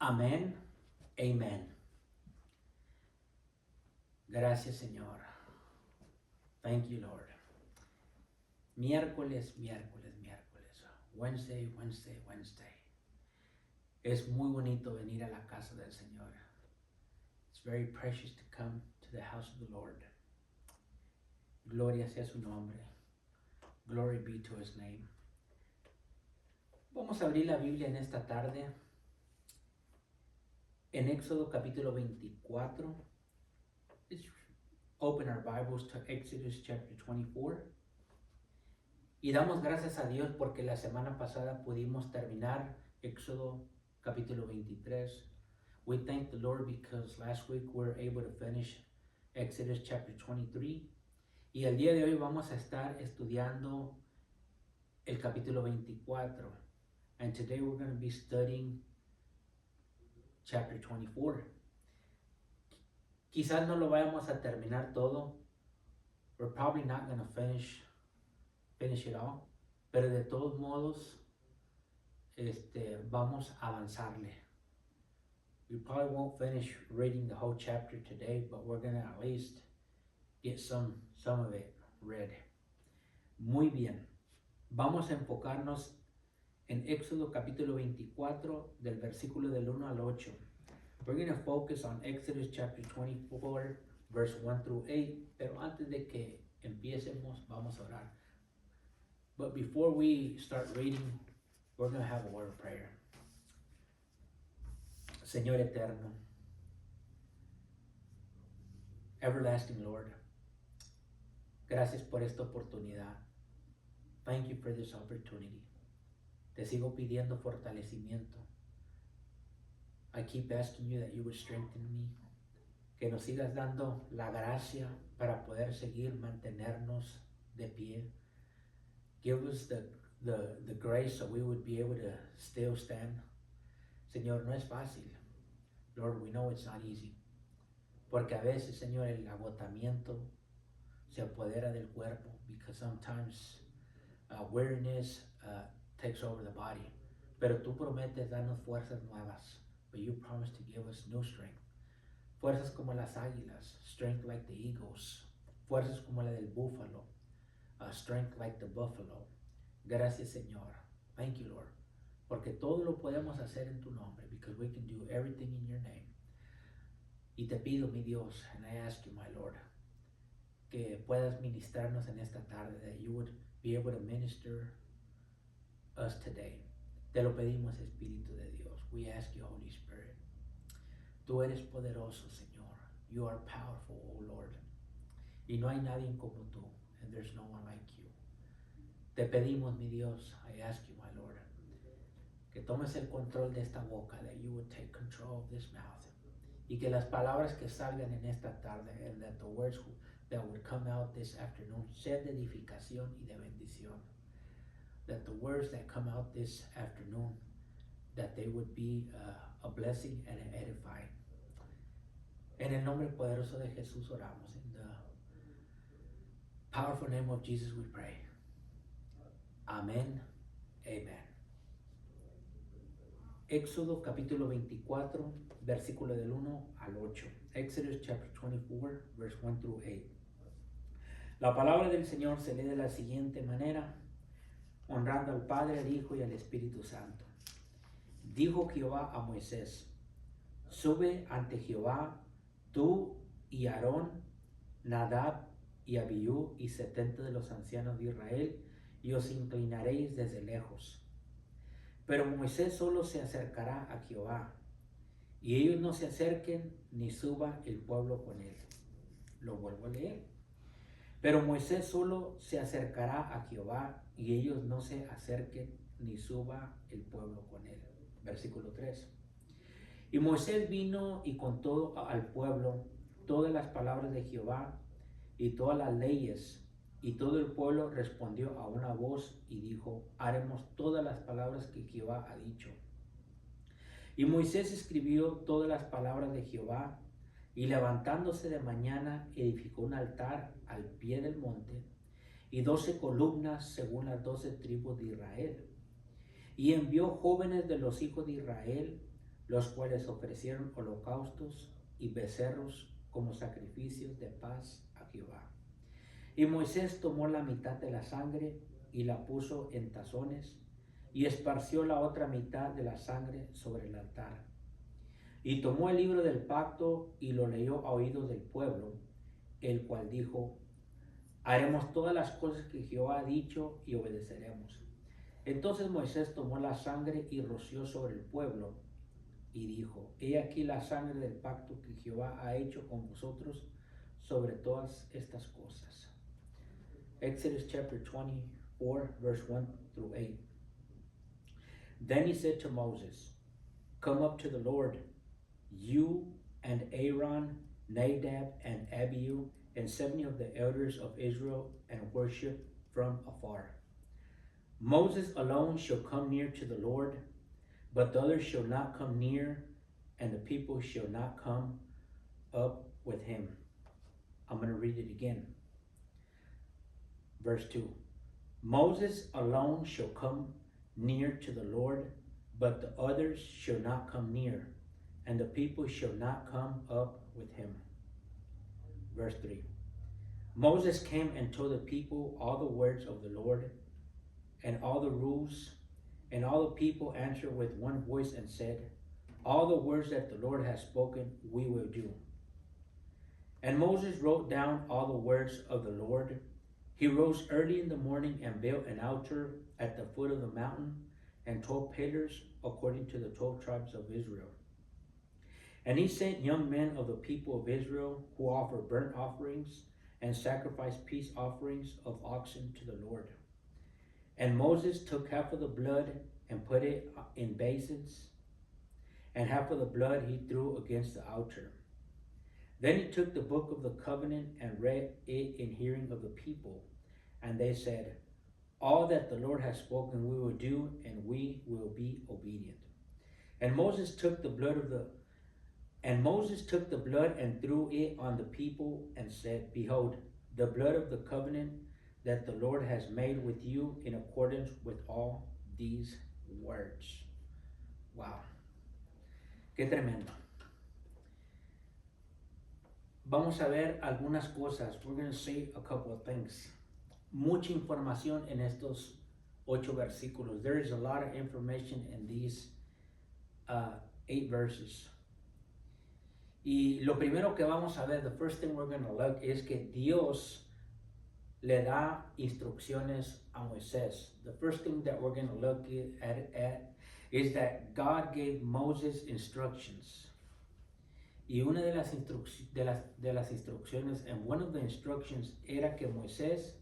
Amén. Amen. Gracias, Señor. Thank you, Lord. Miércoles. Wednesday. Es muy bonito venir a la casa del Señor. It's very precious to come to the house of the Lord. Gloria sea su nombre. Glory be to his name. Vamos a abrir la Biblia en esta tarde. En Éxodo capítulo 24. Let's open our Bibles to Exodus chapter 24. Y damos gracias a Dios porque la semana pasada pudimos terminar Éxodo capítulo 23. We thank the Lord because last week we were able to finish Exodus chapter 23. Y el día de hoy vamos a estar estudiando el capítulo 24. And today we're going to be studying chapter 24. Quizás no lo vayamos a terminar todo. We're probably not going to finish it all. Pero de todos modos, vamos a avanzarle. We probably won't finish reading the whole chapter today, but we're going to at least get some of it read. Muy bien. Vamos a enfocarnos en Éxodo capítulo 24 del versículo del 1 al 8. We're going to focus on Exodus chapter 24 verse 1 through 8. Pero antes de que empiecemos, vamos a orar. But before we start reading, we're going to have a word of prayer. Señor eterno, everlasting Lord, gracias por esta oportunidad. Thank you for this opportunity. Te sigo pidiendo fortalecimiento. I keep asking you that you would strengthen me. Que nos sigas dando la gracia para poder seguir mantenernos de pie. Give us the grace so we would be able to still stand. Señor, no es fácil. Lord, we know it's not easy. Porque a veces, Señor, el agotamiento se apodera del cuerpo. Because sometimes weariness takes over the body. Pero tú prometes darnos fuerzas nuevas. But you promise to give us new strength. Fuerzas como las águilas. Strength like the eagles. Fuerzas como la del búfalo. Strength like the buffalo. Gracias, Señor. Thank you, Lord. Porque todo lo podemos hacer en tu nombre. Because we can do everything in your name. Y te pido, mi Dios, and I ask you, my Lord, que puedas ministrarnos en esta tarde. That you would be able to minister us today. Te lo pedimos, Espíritu de Dios. We ask you, Holy Spirit. Tú eres poderoso, Señor. You are powerful, oh Lord. Y no hay nadie como tú. And there's no one like you. Te pedimos, mi Dios, I ask you, my Lord, que tomes el control de esta boca, that you would take control of this mouth. Y que las palabras que salgan en esta tarde, and that the words that would come out this afternoon, sean de edificación y de bendición. That the words that come out this afternoon, that they would be a blessing and an edifying. En el nombre poderoso de Jesús oramos. In the powerful name of Jesus we pray. Amén. Amen. Éxodo capítulo 24, versículo del 1 al 8. Exodus chapter 24, verse 1 through 8. La palabra del Señor se lee de la siguiente manera, honrando al Padre, al Hijo y al Espíritu Santo. Dijo Jehová a Moisés: sube ante Jehová tú y Aarón, Nadab y Abiú y 70 de los ancianos de Israel, y os inclinaréis desde lejos. Pero Moisés solo se acercará a Jehová, y ellos no se acerquen ni suba el pueblo con él. Lo vuelvo a leer. Pero Moisés solo se acercará a Jehová, y ellos no se acerquen ni suba el pueblo con él. Versículo 3. Y Moisés vino y contó al pueblo todas las palabras de Jehová y todas las leyes. Y todo el pueblo respondió a una voz y dijo: haremos todas las palabras que Jehová ha dicho. Y Moisés escribió todas las palabras de Jehová, y levantándose de mañana edificó un altar al pie del monte, y 12 columnas según las 12 tribus de Israel. Y envió jóvenes de los hijos de Israel los cuales ofrecieron holocaustos y becerros como sacrificios de paz a Jehová. Y Moisés tomó la mitad de la sangre y la puso en tazones y esparció la otra mitad de la sangre sobre el altar. Y tomó el libro del pacto y lo leyó a oídos del pueblo, el cual dijo: haremos todas las cosas que Jehová ha dicho y obedeceremos. Entonces Moisés tomó la sangre y roció sobre el pueblo y dijo: he aquí la sangre del pacto que Jehová ha hecho con vosotros sobre todas estas cosas. Exodus chapter 24, verse 1 through 8. Then he said to Moses, come up to the Lord, you and Aaron, Nadab and Abihu, and 70 of the elders of Israel, and worship from afar. Moses alone shall come near to the Lord, but the others shall not come near, and the people shall not come up with him. I'm going to read it again. Verse 2. Moses alone shall come near to the Lord, but the others shall not come near, and the people shall not come up with him. Verse 3. Moses came and told the people all the words of the Lord and all the rules, and all the people answered with one voice and said, all the words that the Lord has spoken we will do. And Moses wrote down all the words of the Lord. He rose early in the morning and built an altar at the foot of the mountain and 12 pillars according to the 12 tribes of Israel. And he sent young men of the people of Israel who offer burnt offerings and sacrifice peace offerings of oxen to the Lord. And Moses took half of the blood and put it in basins, and half of the blood he threw against the altar. Then he took the book of the covenant and read it in hearing of the people. And they said, all that the Lord has spoken we will do, and we will be obedient. And Moses took the blood and threw it on the people and said, behold, the blood of the covenant that the Lord has made with you in accordance with all these words. Wow. Qué tremendo. Vamos a ver algunas cosas. We're going to say a couple of things. Mucha información en estos 8 versículos. There is a lot of information in these 8 verses. Y lo primero que vamos a ver, the first thing we're going to look, es que Dios le da instrucciones a Moisés. The first thing that we're going to look at is that God gave Moses instructions. Y una de las instrucciones, and one of the instructions, era que Moisés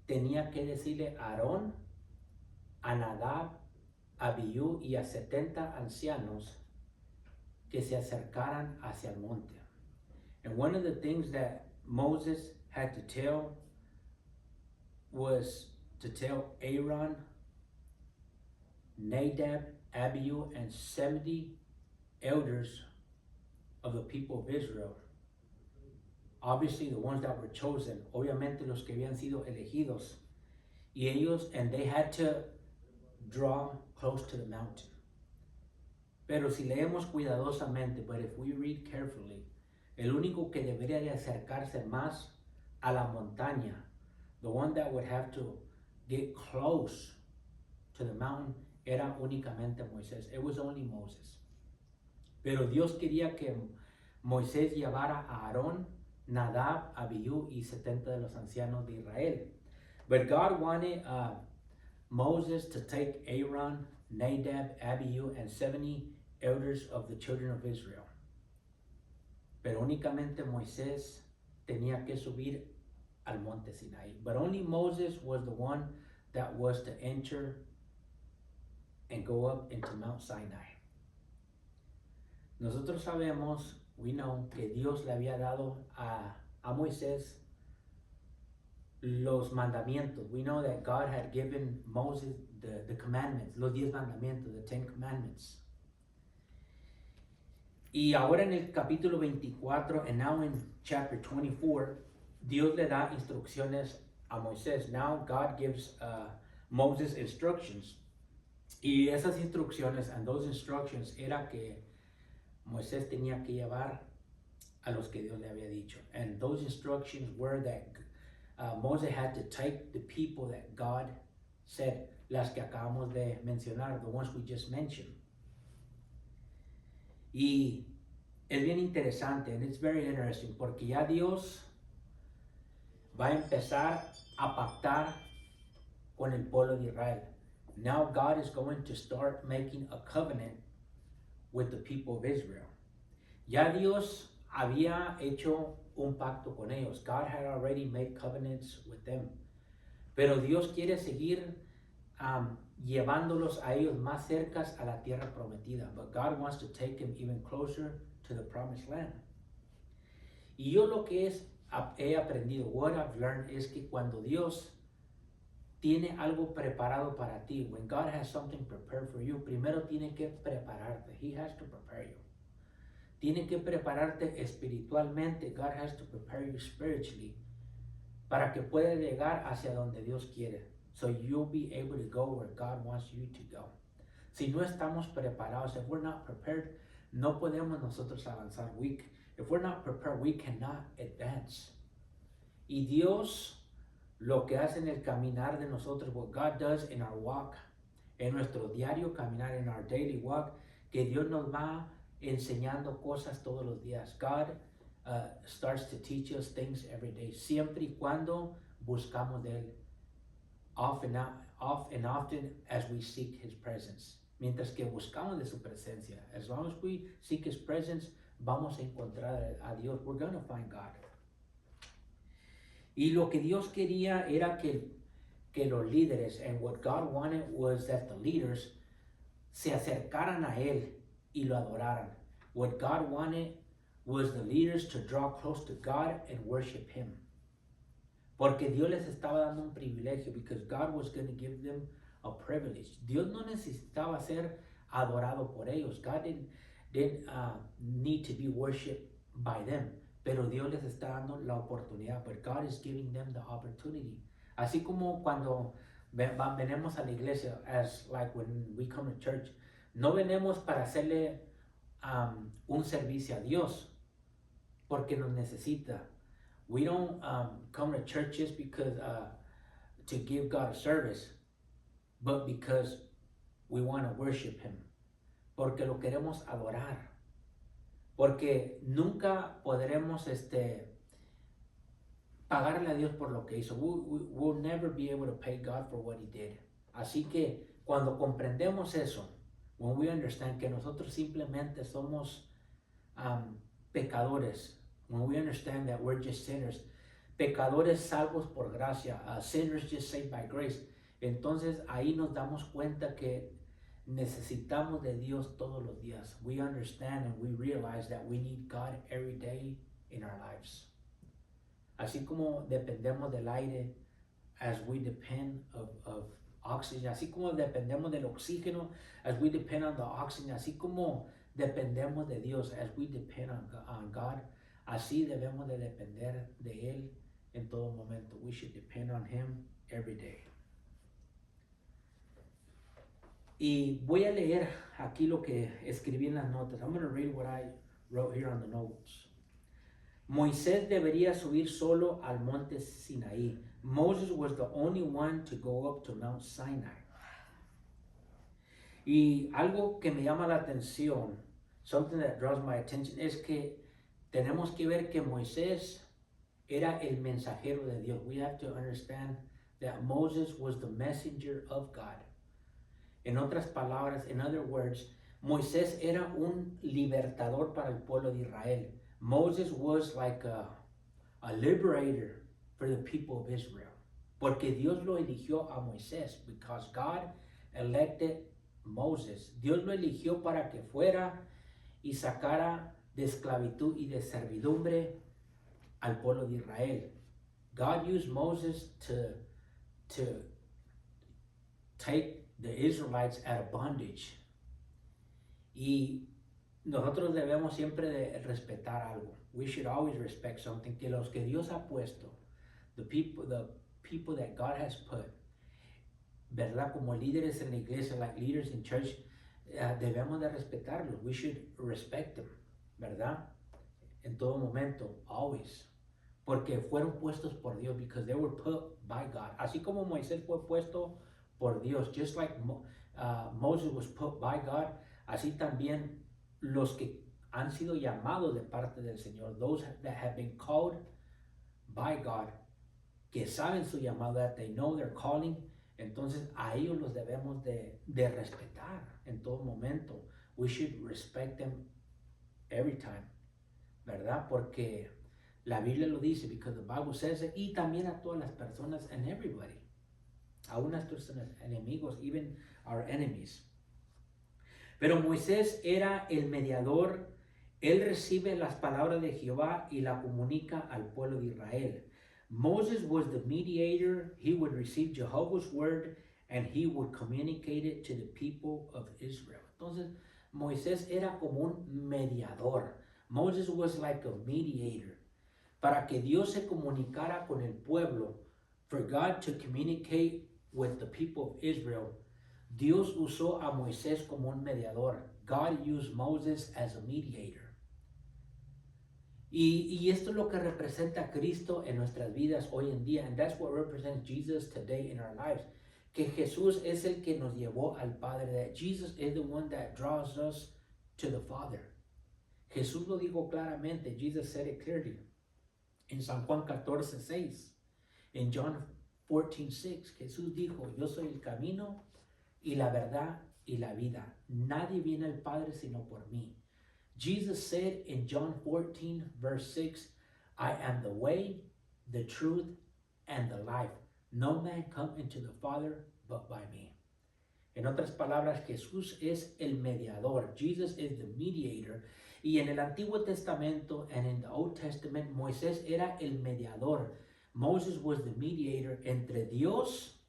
tenía que decirle a Aarón, a Nadab, a Abiú y a 70 ancianos que se acercaran hacia el monte. And one of the things that Moses had to tell was to tell Aaron, Nadab, Abiú, and 70 elders of the people of Israel. Obviously the ones that were chosen, obviamente los que habían sido elegidos. Y ellos, and they had to draw close to the mountain. Pero si leemos cuidadosamente, but if we read carefully, el único que debería de acercarse más a la montaña, the one that would have to get close to the mountain, era únicamente Moisés. It was only Moses. Pero Dios quería que Moisés llevara a Aarón, Nadab, Abiú y 70 de los ancianos de Israel. But God wanted Moses to take Aaron, Nadab, Abiú, and 70 elders of the children of Israel. Pero únicamente Moisés tenía que subir al monte Sinai. But only Moses was the one that was to enter and go up into Mount Sinai. Nosotros sabemos, we know, que Dios le había dado a Moisés los mandamientos. We know that God had given Moses the commandments, los 10 mandamientos, the 10 commandments. Y ahora en el capítulo 24, and now in chapter 24, Dios le da instrucciones a Moisés. Now God gives Moses instructions. Y esas instrucciones, and those instructions, era que Moisés tenía que llevar a los que Dios le había dicho. And those instructions were that Moses had to take the people that God said, las que acabamos de mencionar, the ones we just mentioned. Y es bien interesante, and it's very interesting, porque ya Dios va a empezar a pactar con el pueblo de Israel. Now God is going to start making a covenant with the people of Israel. Ya Dios había hecho un pacto con ellos. God had already made covenants with them. Pero Dios quiere seguir llevándolos a ellos más cerca a la tierra prometida. But God wants to take them even closer to the promised land. Y yo lo que he aprendido, what I've learned, es que cuando Dios tiene algo preparado para ti, when God has something prepared for you, primero tiene que prepararte. He has to prepare you. Tiene que prepararte espiritualmente. God has to prepare you spiritually para que puedas llegar hacia donde Dios quiere. So you'll be able to go where God wants you to go. Si no estamos preparados, if we're not prepared, no podemos nosotros avanzar. If we're not prepared, we cannot advance. Y Dios lo que hace en el caminar de nosotros, what God does in our walk, en nuestro diario caminar, in our daily walk, que Dios nos va enseñando cosas todos los días. God starts to teach us things every day, siempre y cuando buscamos de Él, often and often as we seek His presence. Mientras que buscamos de su presencia, as long as we seek His presence, vamos a encontrar a Dios. We're going to find God. Y lo que Dios quería era que los líderes, and what God wanted was that the leaders se acercaran a Él y lo adoraran. What God wanted was the leaders to draw close to God and worship Him. Porque Dios les estaba dando un privilegio, because God was going to give them a privilege. Dios no necesitaba ser adorado por ellos. God didn't need to be worshipped by them. Pero Dios les está dando la oportunidad. But God is giving them the opportunity. Así como cuando venimos a la iglesia, as like when we come to church, no venimos para hacerle un servicio a Dios, porque nos necesita. We don't come to church just because to give God a service, but because we want to worship Him. Porque lo queremos adorar. Porque nunca podremos pagarle a Dios por lo que hizo. We'll never be able to pay God for what He did. Así que cuando comprendemos eso, when we understand que nosotros simplemente somos pecadores, when we understand that we're just sinners, pecadores salvos por gracia, sinners just saved by grace, entonces ahí nos damos cuenta que necesitamos de Dios todos los días. We understand and we realize that we need God every day in our lives. Así como dependemos del aire, as we depend of oxygen, así como dependemos del oxígeno, as we depend on the oxygen, así como dependemos de Dios, as we depend on God, así debemos de depender de Él en todo momento. We should depend on Him every day. Y voy a leer aquí lo que escribí en las notas. I'm going to read what I wrote here on the notes. Moisés debería subir solo al monte Sinaí. Moses was the only one to go up to Mount Sinai. Y algo que me llama la atención, something that draws my attention, es que tenemos que ver que Moisés era el mensajero de Dios. We have to understand that Moses was the messenger of God. En otras palabras, in other words, Moisés era un libertador para el pueblo de Israel. Moses was like a liberator for the people of Israel. Porque Dios lo eligió a Moisés, because God elected Moses. Dios lo eligió para que fuera y sacara de esclavitud y de servidumbre al pueblo de Israel. God used Moses to take the Israelites out of bondage. Y nosotros debemos siempre de respetar algo. We should always respect something. Que los que Dios ha puesto, the people that God has put, ¿verdad? Como líderes en la iglesia, like leaders in church, debemos de respetarlos. We should respect them, ¿verdad? En todo momento, always. Porque fueron puestos por Dios, because they were put by God. Así como Moisés fue puesto por Dios, just like Moses was put by God, así también los que han sido llamados de parte del Señor, those that have been called by God, que saben su llamado, that they know their calling, entonces a ellos los debemos de respetar en todo momento. We should respect them every time, ¿verdad? Porque la Biblia lo dice, because the Bible says it, y también a todas las personas and everybody, aún a nuestros enemigos, even our enemies. Pero Moisés era el mediador. Él recibe las palabras de Jehová y la comunica al pueblo de Israel. Moses was the mediator. He would receive Jehovah's word and he would communicate it to the people of Israel. Entonces, Moisés era como un mediador. Moses was like a mediator. Para que Dios se comunicara con el pueblo, for God to communicate with the people of Israel, Dios usó a Moisés como un mediador. God used Moses as a mediator. Y esto es lo que representa a Cristo en nuestras vidas hoy en día. And that's what represents Jesus today in our lives. Que Jesús es el que nos llevó al Padre. That Jesus is the one that draws us to the Father. Jesús lo dijo claramente. Jesus said it clearly. En San Juan 14:6. En John 14:6. Jesús dijo, yo soy el camino y la verdad y la vida. Nadie viene al Padre sino por mí. Jesus said in John 14:6, I am the way, the truth, and the life. No man come into the Father but by me. En otras palabras, Jesús es el mediador. Jesus is the mediator. Y en el Antiguo Testamento and in the Old Testament, Moisés era el mediador. Moses was the mediator entre Dios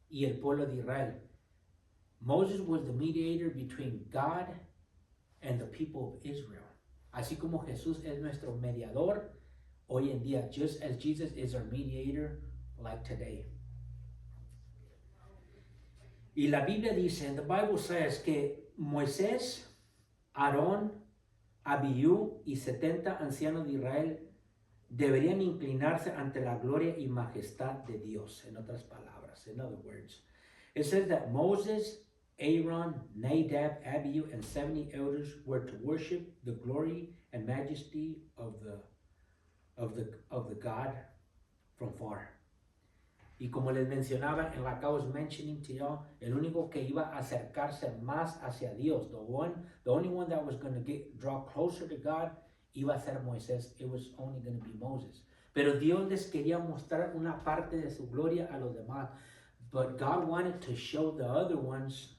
y el pueblo de Israel. Moses was the mediator between God and the people of Israel. Así como Jesús es nuestro mediador hoy en día, just as Jesus is our mediator like today. Y la Biblia dice, and the Bible says, que Moisés, Aarón, Abiú y 70 ancianos de Israel deberían inclinarse ante la gloria y majestad de Dios. En otras palabras, in other words, it says that Moses, Aaron, Nadab, Abihu, and 70 elders were to worship the glory and majesty of the God from far. Y como les mencionaba, and like I was mentioning to y'all, el único que iba a acercarse más hacia Dios, the only one that was going to draw closer to God, iba a ser Moisés. It was only going to be Moses. Pero Dios les quería mostrar una parte de su gloria a los demás. But God wanted to show the other ones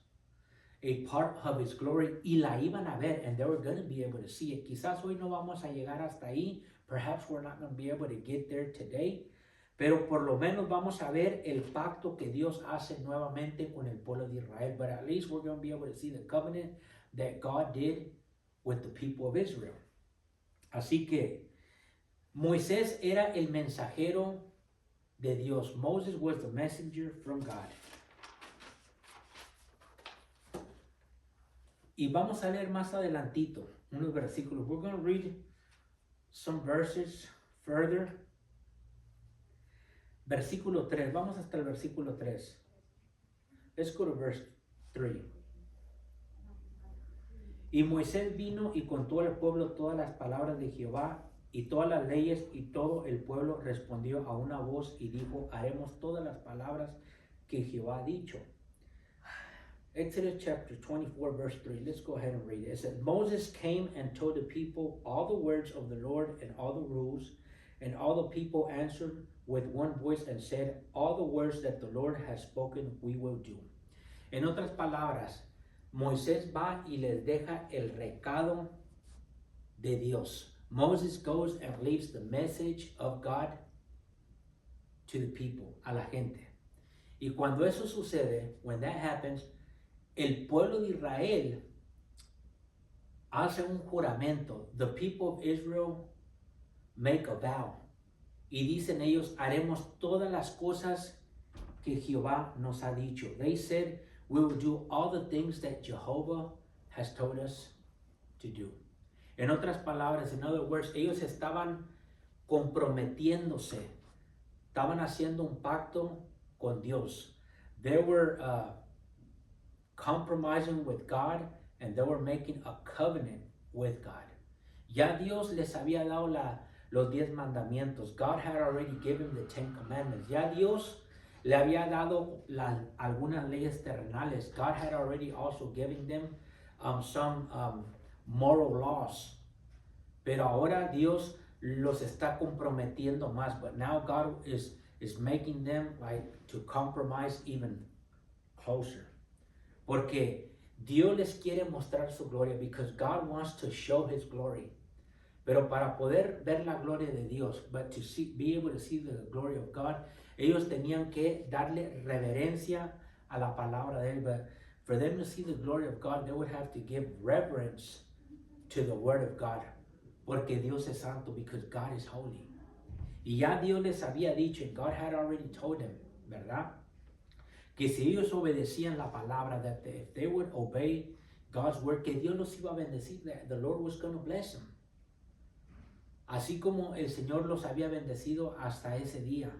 a part of his glory, y la iban a ver, and they were going to be able to see it. Quizás hoy no vamos a llegar hasta ahí. Perhaps we're not going to be able to get there today. Pero por lo menos vamos a ver el pacto que Dios hace nuevamente con el pueblo de Israel. But at least we're going to be able to see the covenant that God did with the people of Israel. Así que Moisés era el mensajero de Dios. Moses was the messenger from God. Y vamos a leer más adelantito unos versículos. We're going to read some verses further. Versículo 3. Vamos hasta el versículo 3. Let's go to verse 3. Y Moisés vino y contó al pueblo todas las palabras de Jehová y todas las leyes, y todo el pueblo respondió a una voz y dijo, haremos todas las palabras que Jehová ha dicho. Exodus chapter 24 verse 3. Let's go ahead and read it. It says, Moses came and told the people all the words of the Lord and all the rules, and all the people answered with one voice and said, all the words that the Lord has spoken we will do. En otras palabras, Moisés va y les deja el recado de Dios. Moses goes and leaves the message of God to the people, a la gente. Y cuando eso sucede, when that happens, el pueblo de Israel hace un juramento. The people of Israel make a vow. Y dicen ellos, haremos todas las cosas que Jehová nos ha dicho. They said, we will do all the things that Jehovah has told us to do. En otras palabras, in other words, ellos estaban comprometiéndose, estaban haciendo un pacto con Dios. They were compromising with God, and they were making a covenant with God. Ya Dios les había dado los 10 mandamientos. God had already given the 10 commandments. Ya Dios le había dado algunas leyes terrenales. God had already also given them some moral laws. Pero ahora Dios los está comprometiendo más. But now God is making them like to compromise even closer. Porque Dios les quiere mostrar su gloria, because God wants to show His glory. Pero para poder ver la gloria de Dios, but to be able to see the glory of God, ellos tenían que darle reverencia a la palabra de Él. But for them to see the glory of God, they would have to give reverence to the word of God. Porque Dios es santo, because God is holy. Y ya Dios les había dicho, and God had already told them, ¿verdad? Que si ellos obedecían la palabra, that if they would obey God's word, que Dios los iba a bendecir, that the Lord was going to bless them. Así como el Señor los había bendecido hasta ese día,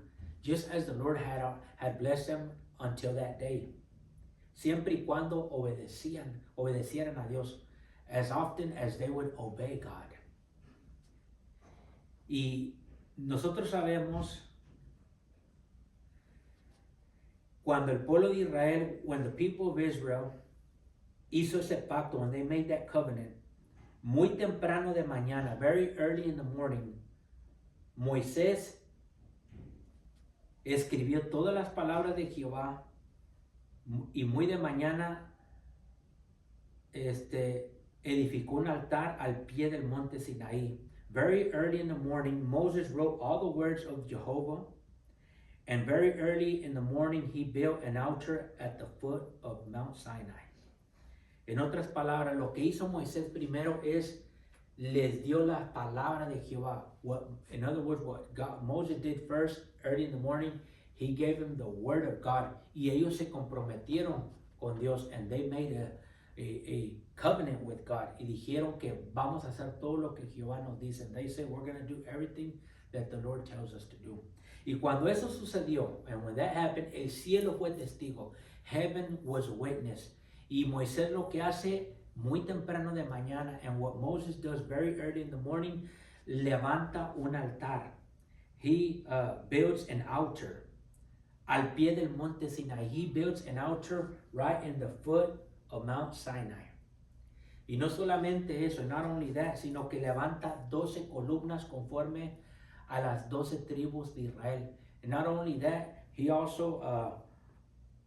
just as the Lord had blessed them until that day. Siempre y cuando obedecieran a Dios, as often as they would obey God. Y nosotros sabemos, cuando el pueblo de Israel, when the people of Israel hizo ese pacto, when they made that covenant, muy temprano de mañana, very early in the morning, Moisés escribió todas las palabras de Jehová, y muy de mañana edificó un altar al pie del monte Sinaí. Very early in the morning, Moses wrote all the words of Jehovah, and very early in the morning, he built an altar at the foot of Mount Sinai. En otras palabras, lo que hizo Moisés primero es les dio la palabra de Jehová. In other words, what Moses did first, early in the morning, he gave them the word of God. Y ellos se comprometieron con Dios, and they made a covenant with God. Y dijeron que vamos a hacer todo lo que Jehová nos dice. And they said, we're going to do everything that the Lord tells us to do. Y cuando eso sucedió, and when that happened, el cielo fue testigo. Heaven was a witness. Y Moisés lo que hace muy temprano de mañana, and what Moses does very early in the morning, levanta un altar. He builds an altar al pie del monte Sinai. He builds an altar right in the foot of Mount Sinai. Y no solamente eso, not only that, sino que levanta 12 columnas conforme a las 12 tribus de Israel. And not only that, he also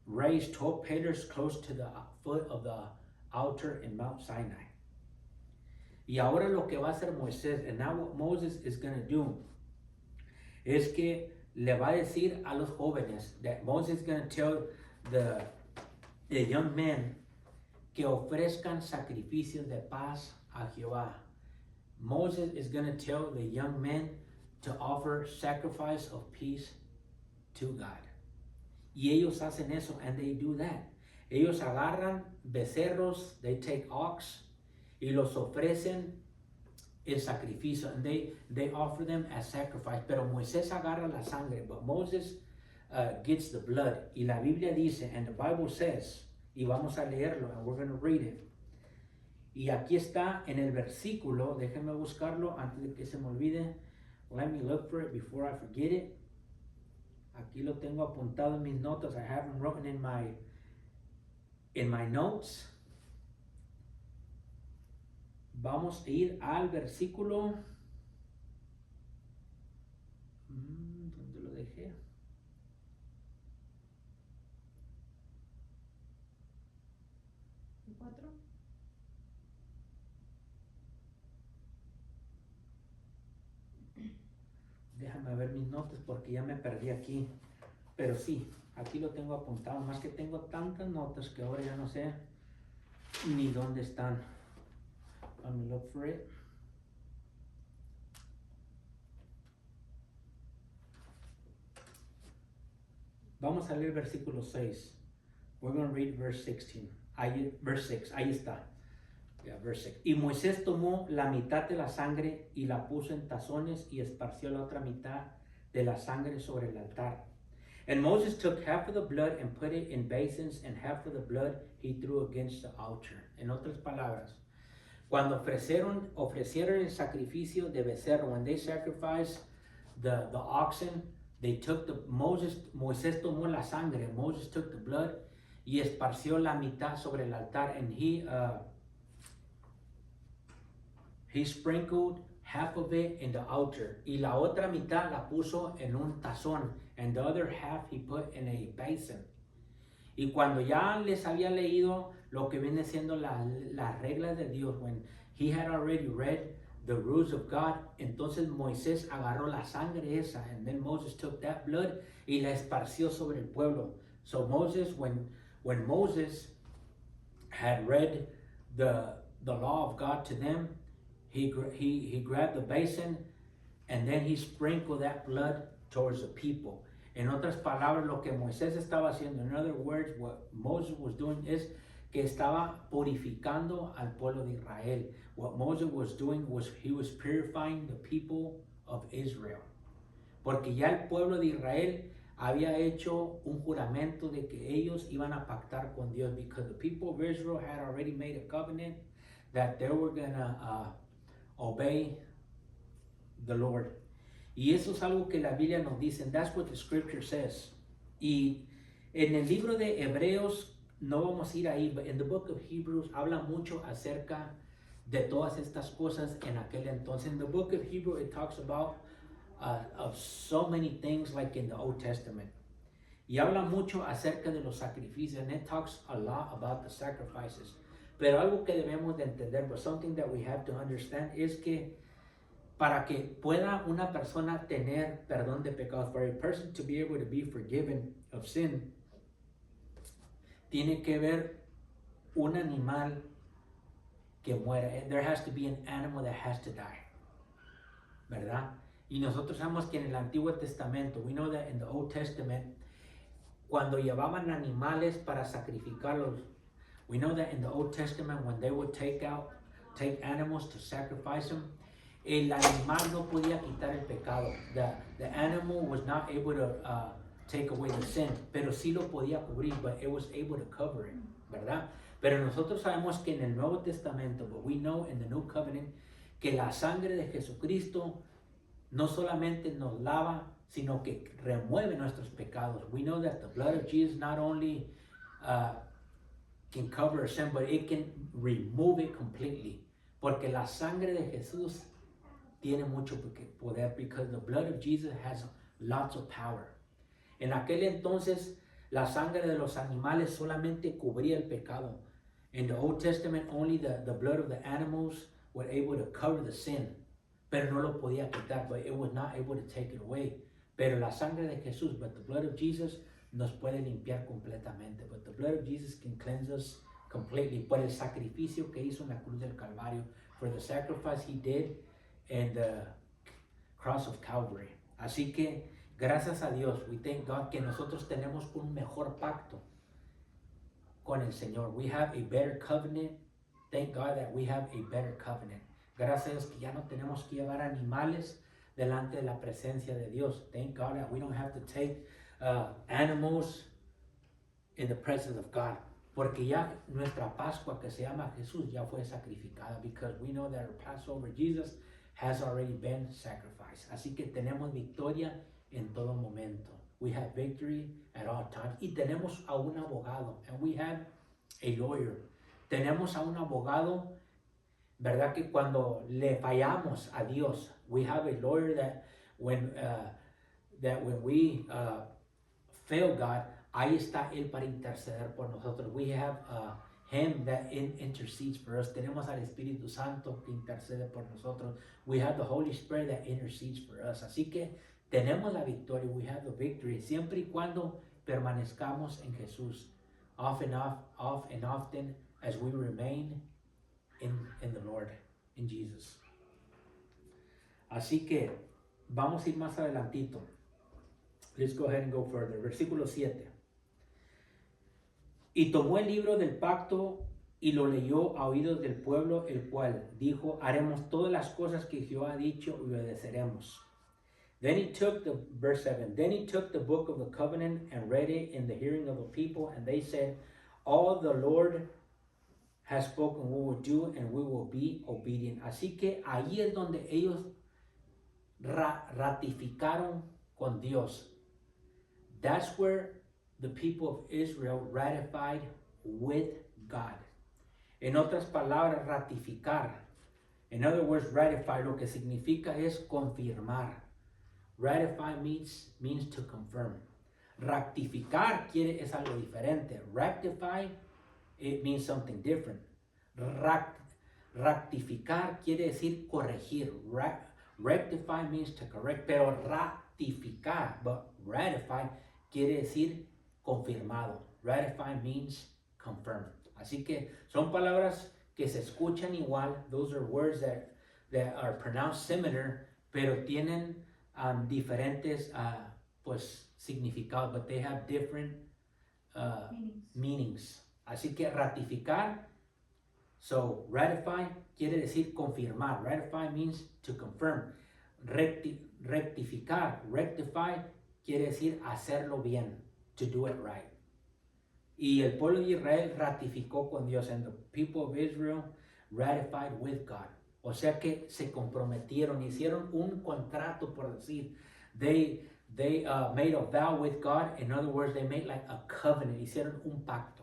raised 12 pillars close to the foot of the altar in Mount Sinai. Y ahora lo que va a hacer Moisés, and now what Moses is going to do, es que le va a decir a los jóvenes, that Moses is going to tell the young men que ofrezcan sacrificios de paz a Jehová. Moses is going to tell the young men to offer sacrifice of peace to God. Y ellos hacen eso, and they do that. Ellos agarran becerros, they take ox, y los ofrecen en sacrificio, and they offer them as sacrifice. Pero Moisés agarra la sangre, but Moses gets the blood. Y la Biblia dice, and the Bible says, y vamos a leerlo, and we're going to read it. Y aquí está en el versículo, déjenme buscarlo antes de que se me olvide. Let me look for it before I forget it. Aquí lo tengo apuntado en mis notas. I have them written in my notes. Vamos a ir al versículo. ¿Dónde lo dejé? ¿4? Déjame ver mis notas porque ya me perdí aquí. Pero sí, aquí lo tengo apuntado. Más que tengo tantas notas que ahora ya no sé ni dónde están. Let me look for it. Vamos a leer versículo 6. We're going to read verse 16. Verse 6, ahí está. Yeah, verse 6. Y Moisés tomó la mitad de la sangre y la puso en tazones y esparció la otra mitad de la sangre sobre el altar. And Moses took half of the blood and put it in basins, and half of the blood he threw against the altar. En otras palabras, cuando ofrecieron el sacrificio de becerro, when they sacrificed the oxen, they took Moisés tomó la sangre, Moses took the blood y esparció la mitad sobre el altar, and he sprinkled half of it in the altar, y la otra mitad la puso en un tazón, and the other half he put in a basin. Y cuando ya les había leído lo que viene siendo las reglas de Dios, when he had already read the rules of God, entonces Moisés agarró la sangre esa, and then Moses took that blood y la esparció sobre el pueblo. So Moses, when Moses had read the law of God to them, he grabbed the basin and then he sprinkled that blood towards the people. En otras palabras, lo que Moisés estaba haciendo, in other words, what Moses was doing is que estaba purificando al pueblo de Israel. What Moses was doing was he was purifying the people of Israel. Porque ya el pueblo de Israel había hecho un juramento de que ellos iban a pactar con Dios, because the people of Israel had already made a covenant that they were going to obey the Lord. Y eso es algo que la Biblia nos dice, and that's what the scripture says. Y en el libro de Hebreos, no vamos a ir ahí, but in the book of Hebrews habla mucho acerca de todas estas cosas en aquel entonces. In the book of Hebrew, it talks about of so many things like in the Old Testament. Y habla mucho acerca de los sacrificios, and it talks a lot about the sacrifices. Pero algo que debemos de entender, but something that we have to understand, es que para que pueda una persona tener perdón de pecados, for a person to be able to be forgiven of sin, tiene que haber un animal que muera. There has to be an animal that has to die, ¿verdad? Y nosotros sabemos que en el Antiguo Testamento, we know that in the Old Testament, cuando llevaban animales para sacrificarlos, we know that in the Old Testament, when they would take animals to sacrifice them, el animal no podía quitar el pecado. The animal was not able to take away the sin, pero sí lo podía cubrir, but it was able to cover it, ¿verdad? Pero nosotros sabemos que en el Nuevo Testamento, but we know in the New Covenant, que la sangre de Jesucristo no solamente nos lava, sino que remueve nuestros pecados. We know that the blood of Jesus not only can cover sin, but it can remove it completely. Porque la sangre de Jesús tiene mucho poder, because the blood of Jesus has lots of power. En aquel entonces, la sangre de los animales solamente cubría el pecado. In the Old Testament, only the blood of the animals were able to cover the sin. Pero no lo podía quitar, but it was not able to take it away. Pero la sangre de Jesús, but the blood of Jesus, nos puede limpiar completamente. But the blood of Jesus can cleanse us completely. Por el sacrificio que hizo en la cruz del Calvario, for the sacrifice he did in the cross of Calvary. Así que, gracias a Dios, we thank God que nosotros tenemos un mejor pacto con el Señor. We have a better covenant. Thank God that we have a better covenant. Gracias que ya no tenemos que llevar animales delante de la presencia de Dios. Thank God that we don't have to take animals in the presence of God. Porque ya nuestra Pascua, que se llama Jesús, ya fue sacrificada. Because we know that our Passover, Jesus, has already been sacrificed. Así que tenemos victoria en todo momento. We have victory at all times. Y tenemos a un abogado. And we have a lawyer. Tenemos a un abogado, ¿verdad? Que cuando le fallamos a Dios, we have a lawyer that when we fail God, ahí está él para interceder por nosotros. We have him that intercedes for us. Tenemos al Espíritu Santo que intercede por nosotros. We have the Holy Spirit that intercedes for us. Así que tenemos la victoria. We have the victory. Siempre y cuando permanezcamos en Jesús. Off and often as we remain in the Lord, in Jesus. Así que vamos a ir más adelantito. Let's go ahead and go further. Versículo 7. Y tomó el libro del pacto y lo leyó a oídos del pueblo, el cual dijo, haremos todas las cosas que Jehová ha dicho y obedeceremos. Then he took the, verse 7, then he took the book of the covenant and read it in the hearing of the people, and they said, all the Lord has spoken we will do, and we will be obedient. Así que ahí es donde ellos ratificaron con Dios. That's where the people of Israel ratified with God. En otras palabras, ratificar. In other words, ratify lo que significa es confirmar. Ratify means to confirm. Rectificar es algo diferente. Rectify, it means something different. Rectificar quiere decir corregir. Rectify means to correct, pero ratificar, but ratify quiere decir confirmado. Ratify means confirm. Así que son palabras que se escuchan igual. Those are words that are pronounced similar, pero tienen diferentes pues significados, but they have different meanings. Así que ratificar, so ratify quiere decir confirmar. Ratify means to confirm. Rectificar, rectify quiere decir hacerlo bien, to do it right. Y el pueblo de Israel ratificó con Dios, and the people of Israel ratified with God. O sea que se comprometieron, hicieron un contrato, por decir. They made a vow with God. In other words, they made like a covenant. Hicieron un pacto.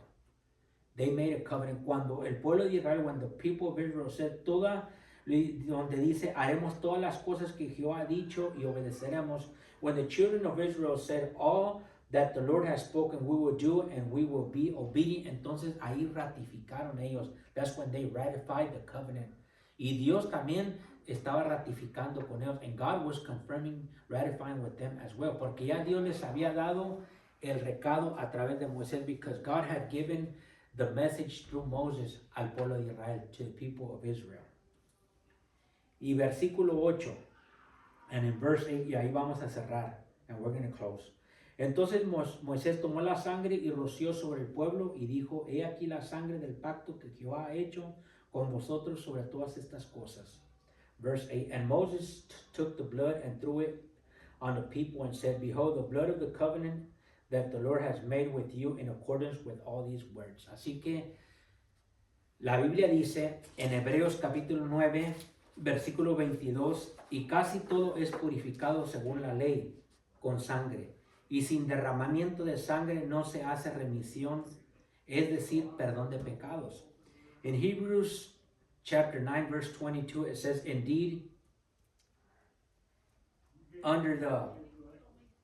They made a covenant. Cuando el pueblo de Israel, when the people of Israel said donde dice, haremos todas las cosas que Jehová ha dicho y obedeceremos. When the children of Israel said, all that the Lord has spoken we will do and we will be obedient, entonces ahí ratificaron ellos. That's when they ratified the covenant. Y Dios también estaba ratificando con ellos. And God was confirming, ratifying with them as well. Porque ya Dios les había dado el recado a través de Moisés, because God had given the message through Moses al pueblo de Israel, to the people of Israel. Y versículo 8, and in verse 8, y ahí vamos a cerrar, and we're going to close. Entonces Moisés tomó la sangre y roció sobre el pueblo y dijo, he aquí la sangre del pacto que Jehová ha hecho con vosotros sobre todas estas cosas. Verse 8, and Moses took the blood and threw it on the people and said, behold, the blood of the covenant that the Lord has made with you in accordance with all these words. Así que la Biblia dice en Hebreos capítulo 9, versículo 22, y casi todo es purificado según la ley, con sangre. Y sin derramamiento de sangre no se hace remisión, es decir, perdón de pecados. In Hebrews chapter 9, verse 22, it says, indeed, under the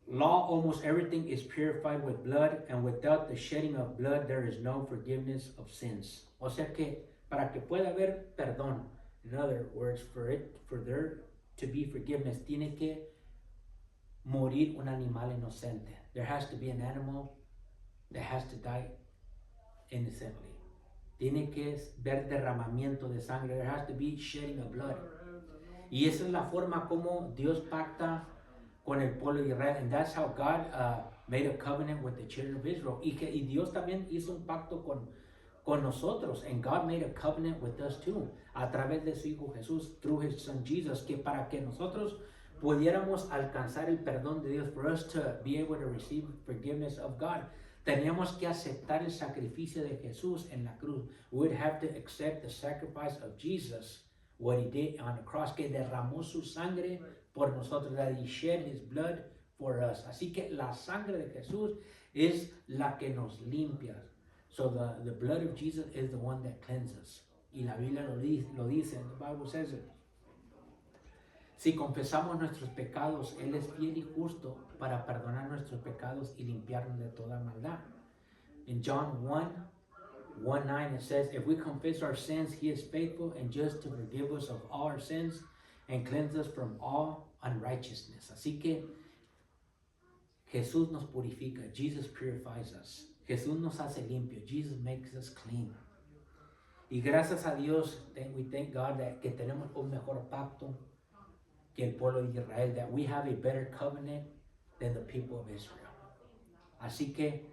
law, almost everything is purified with blood, and without the shedding of blood, there is no forgiveness of sins. O sea que, para que pueda haber perdón, in other words, for there to be forgiveness, tiene que morir un animal inocente. There has to be an animal that has to die innocently. Tiene que haber derramamiento de sangre. There has to be shedding of blood. Y esa es la forma como Dios pacta con el pueblo de Israel. And that's how God made a covenant with the children of Israel. Y Dios también hizo un pacto con nosotros. And God made a covenant with us too. A través de su Hijo Jesús, through His Son Jesus. Que para que nosotros pudiéramos alcanzar el perdón de Dios, for us to be able to receive forgiveness of God, teníamos que aceptar el sacrificio de Jesús en la cruz. We would have to accept the sacrifice of Jesus, what He did on the cross, que derramó su sangre por nosotros, that He shed His blood for us. Así que la sangre de Jesús es la que nos limpia. So the blood of Jesus is the one that cleanses. Y la Biblia lo dice, and the Bible says it. Si confesamos nuestros pecados, Él es fiel y justo para perdonar nuestros pecados y limpiarnos de toda maldad. In John 1:9 it says, if we confess our sins, He is faithful and just to forgive us of all our sins and cleanse us from all unrighteousness. Así que Jesús nos purifica. Jesus purifies us. Jesús nos hace limpio. Jesus makes us clean. Y gracias a Dios, we thank God que tenemos un mejor pacto que el pueblo de Israel, that we have a better covenant than the people of Israel. Así que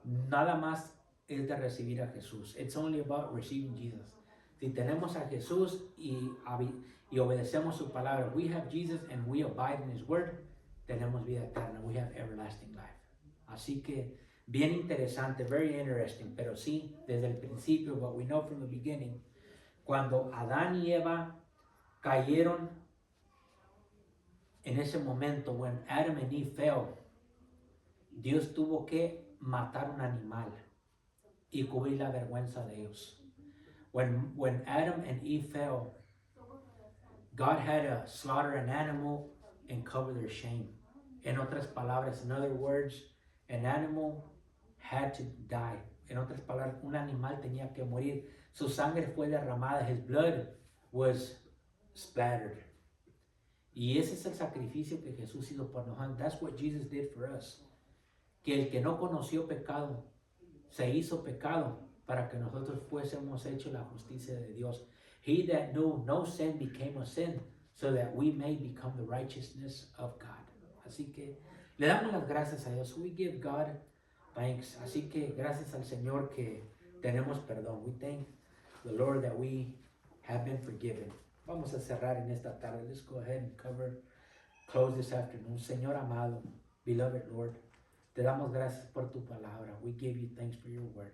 nada más es de recibir a Jesús. It's only about receiving Jesus. Si tenemos a Jesús y obedecemos su palabra, we have Jesus and we abide in His word, tenemos vida eterna. We have everlasting life. Así que bien interesante, very interesting, pero sí, desde el principio, what we know from the beginning, cuando Adán y Eva cayeron en ese momento, when Adam and Eve fell, Dios tuvo que matar un animal y cubrir la vergüenza de ellos. When Adam and Eve fell, God had to slaughter an animal and cover their shame. En otras palabras, in other words, an animal had to die. En otras palabras, un animal tenía que morir. Su sangre fue derramada. His blood was splattered. Y ese es el sacrificio que Jesús hizo por nosotros. That's what Jesus did for us. Que el que no conoció pecado se hizo pecado para que nosotros fuésemos hechos la justicia de Dios. He that knew no sin became a sin, so that we may become the righteousness of God. Así que le damos las gracias a Dios. We give God thanks. Así que gracias al Señor que tenemos perdón. We thank the Lord that we have been forgiven. Vamos a cerrar en esta tarde. Let's go ahead and close this afternoon. Señor amado, beloved Lord, te damos gracias por tu palabra. We give you thanks for your word.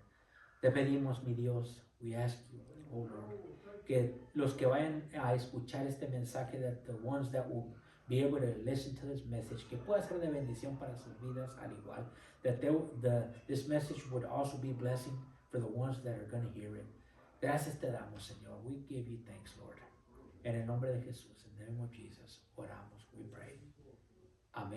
Te pedimos, mi Dios, we ask you, oh Lord, que los que vayan a escuchar este mensaje, that the ones that will be able to listen to this message, que pueda ser de bendición para sus vidas al igual, that this message would also be blessing for the ones that are going to hear it. Gracias te damos, Señor. We give you thanks, Lord. En el nombre de Jesús, in the name of Jesus, oramos, we pray.